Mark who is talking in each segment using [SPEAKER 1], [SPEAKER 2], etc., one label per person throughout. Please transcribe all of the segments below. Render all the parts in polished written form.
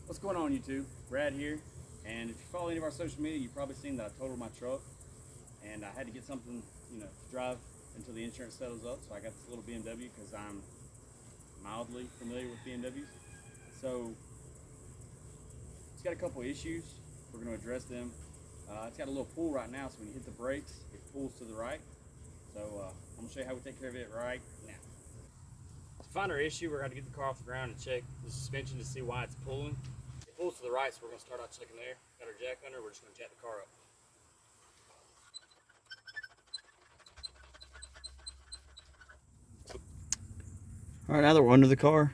[SPEAKER 1] What's going on, YouTube? Brad here, and if you follow any of our social media, you've probably seen that I totaled my truck, and I had to get something, to drive until the insurance settles up. So I got this little BMW because I'm mildly familiar with BMWs. So it's got a couple issues. We're going to address them. It's got a little pull right now, so when you hit the brakes, it pulls to the right. So I'm going to show you how we take care of it right now. To find our issue, we're going to get the car off the ground and check the suspension to see why it's pulling. It pulls to the right, so we're going to start out checking there. Got our jack under, we're just going to jack the car up. All right, now that we're under the car,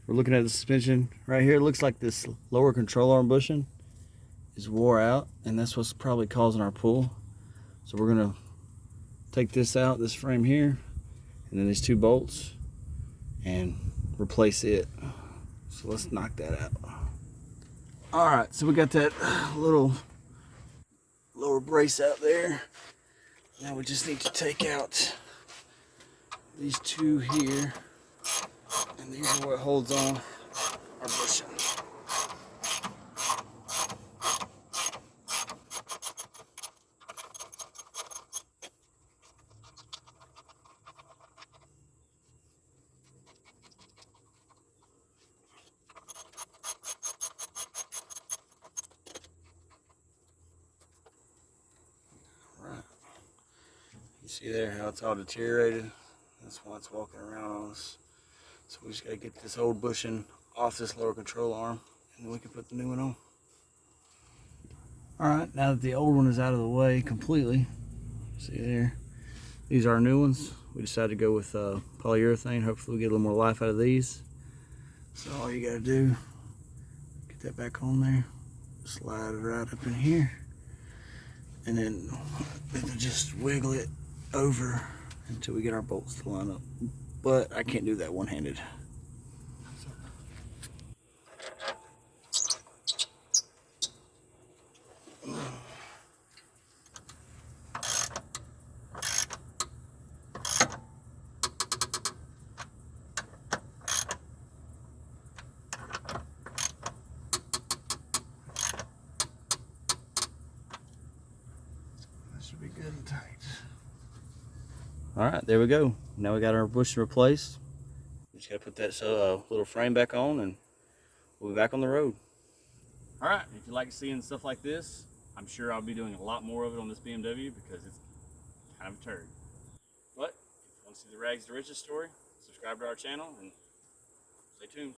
[SPEAKER 1] we're looking at the suspension right here. It looks like this lower control arm bushing is wore out, and that's what's probably causing our pull. So we're going to take this out, this frame here, and then these two bolts, and replace it. So let's knock that out. All right, so we got that little lower brace out there. Now we just need to take out these two here, and these are what holds on our bushing. You see there how it's all deteriorated? That's why it's walking around on us. So we just gotta get this old bushing off this lower control arm, and then we can put the new one on. Alright, now that the old one is out of the way completely, see there, these are our new ones. We decided to go with polyurethane. Hopefully we get a little more life out of these. So all you gotta do, get that back on there, slide it right up in here, and then just wiggle it over until we get our bolts to line up. But I can't do that one-handed. Should be good and tight. All right, there we go. Now we got our bushing replaced. We just got to put that little frame back on, and we'll be back on the road. All right, if you like seeing stuff like this, I'm sure I'll be doing a lot more of it on this BMW because it's kind of a turd. But if you want to see the rags to riches story, subscribe to our channel and stay tuned.